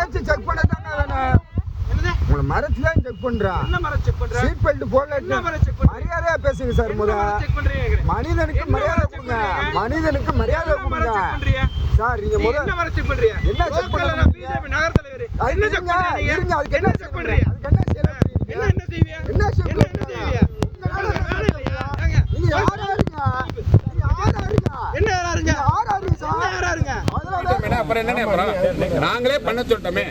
மறைச்சு செக் பண்ணதாங்க வேணும். உங்களை மறைச்சு தான் செக் பண்றான். சீட் பெல்ட் போடல. மரியாதையா பேசுங்க சார். மனிதனுக்கு மரியாதை கொடுங்க. மனிதனுக்கு மரியாதை கொடுங்க சார். நீங்க என்ன செக் பண்றீங்க? இருங்க, அதுக்கு என்ன செக் பண்றீங்க? என்ன செக் பண்றீங்க? நீங்க யாரா இருங்க? நாங்களே பண்ண சொல்லிட்டோமே,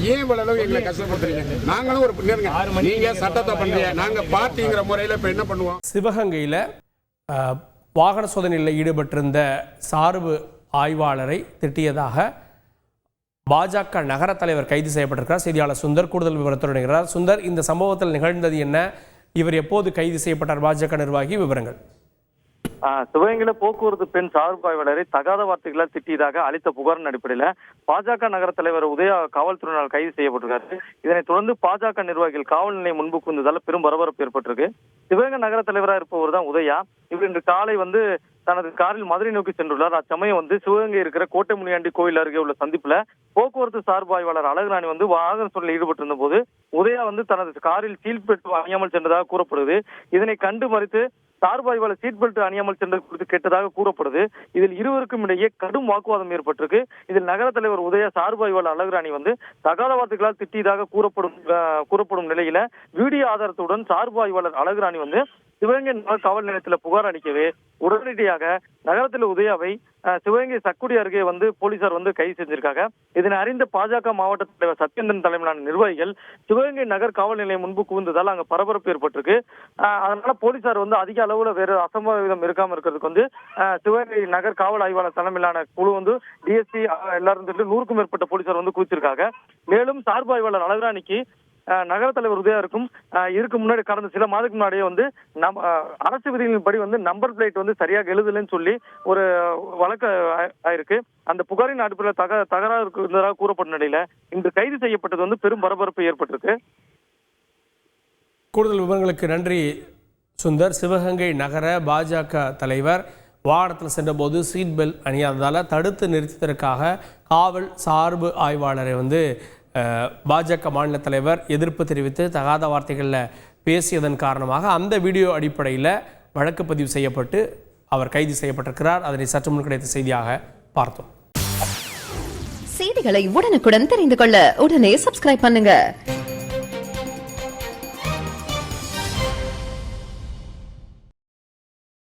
ஏன் இவ்வளவு எங்களை கஷ்டப்படுத்துறீங்க? நாங்களும் ஒரு நீங்க சட்டத்தை பண்றீங்க, நாங்க பார்ட்டிங்கிற முறையில இப்ப என்ன பண்ணுவோம்? சிவகங்கையில வாகன சோதனையில் ஈடுபட்டிருந்த சார்பு ஆய்வாளரை திட்டியதாக பாஜக நகர தலைவர் கைது செய்யப்பட்டிருக்கிறார். செய்தியாளர் சுந்தர் கூடுதல் விவரத்துடன் இருக்கிறார். சுந்தர், இந்த சம்பவத்தில் நிகழ்ந்தது என்ன? இவர் எப்போது கைது செய்யப்பட்டார்? பாஜக நிர்வாகி விவரங்கள். சிவகங்கையில போக்குவரத்து பெண் சார்பு ஆய்வாளரை தகாத வார்த்தைகளால் திட்டியதாக அளித்த புகாரின் அடிப்படையில் பாஜக நகர தலைவர் உதயா காவல்துறையினால் கைது செய்யப்பட்டிருக்காரு. இதனைத் தொடர்ந்து பாஜக நிர்வாகிகள் காவல் நிலையம் முன்பு குந்ததால் பெரும் பரபரப்பு ஏற்பட்டிருக்கு. சிவகங்கை நகர தலைவராக இருப்பவர் தான் உதயா. இவர் இன்று காலை தனது காரில் மதுரை நோக்கி சென்றுள்ளார். அச்சமயம் சிவகங்கை இருக்கிற கோட்டை முனியாண்டி கோயில் அருகே உள்ள சந்திப்புல போக்குவரத்து சார்பு ஆய்வாளர் அழகுராணி வாகன சோதனையில் ஈடுபட்டிருந்த போது உதயா தனது காரில் சீட் பெல்ட் அணியாமல் சென்றதாக கூறப்படுது. இதனை கண்டு மறித்து சார்பு ஆய்வாளர் சீட் பெல்ட் அணியாமல் சென்றது குறித்து கேட்டதாக கூறப்படுது. இதில் இருவருக்கும் இடையே கடும் வாக்குவாதம் ஏற்பட்டிருக்கு. இதில் நகர தலைவர் உதயா சார்பு ஆய்வாளர் அழகுராணி தகாத வார்த்தைகளால் திட்டியதாக கூறப்படும் நிலையில வீடியோ ஆதாரத்துடன் சார்பு ஆய்வாளர் அழகுராணி சிவகங்கை காவல் நிலையத்தில் புகார் அளிக்கவே உடனடியாக நகரத்தில் உதயாவை சிவகங்கை சக்குடி அருகே போலீசார் கைது செஞ்சிருக்காங்க. இதனை அறிந்த பாஜக மாவட்ட தலைவர் சத்யேந்திரன் தலைமையிலான நிர்வாகிகள் சிவகங்கை நகர் காவல் நிலையம் முன்பு குவிந்ததால் அங்க பரபரப்பு ஏற்பட்டிருக்கு. அதனால போலீசார் அதிக அளவுல வேற அசம்பாவிதம் இருக்காம இருக்கிறதுக்கு சிவகங்கை நகர் காவல் ஆய்வாளர் தலைமையிலான குழு டிஎஸ்பி எல்லாரும் 100க்கும் மேற்பட்ட போலீசார் குவிச்சிருக்காங்க. மேலும் சார்பு ஆய்வாளர் அழகுராணிக்கு நகர தலைவர் உதயாருக்கும் இதுக்கு முன்னாடி கடந்த சில மாதத்துக்கு முன்னாடியே அரசு விதிகளின்படி நம்பர் பிளேட் சரியாக எழுதலன்னு சொல்லி ஒரு வழக்கு ஆயிருக்கு. அந்த புகாரின் அடிப்படையில் தகராறு இருந்ததாக கூறப்பட்ட நிலையில இன்று கைது செய்யப்பட்டது பெரும் பரபரப்பு ஏற்பட்டிருக்கு. கூடுதல் விவரங்களுக்கு நன்றி சுந்தர். சிவகங்கை நகர பாஜக தலைவர் வாகனத்தில் சென்றபோது சீட் பெல்ட் அணியாததால் தடுத்து நிறுத்தியதற்காக காவல் சார்பு ஆய்வாளரை பாஜக மாநில தலைவர் எதிர்ப்பு தெரிவித்து தகாத வார்த்தைகளில் பேசியதன் காரணமாக அந்த வீடியோ அடிப்படையில் வழக்கு பதிவு செய்யப்பட்டு அவர் கைது செய்யப்பட்டிருக்கிறார். அதனை சற்று முன் கிடைத்த செய்தியாக பார்த்தோம். செய்திகளை உடனுக்குடன் தெரிந்து கொள்ள உடனே சப்ஸ்கிரைப் பண்ணுங்க.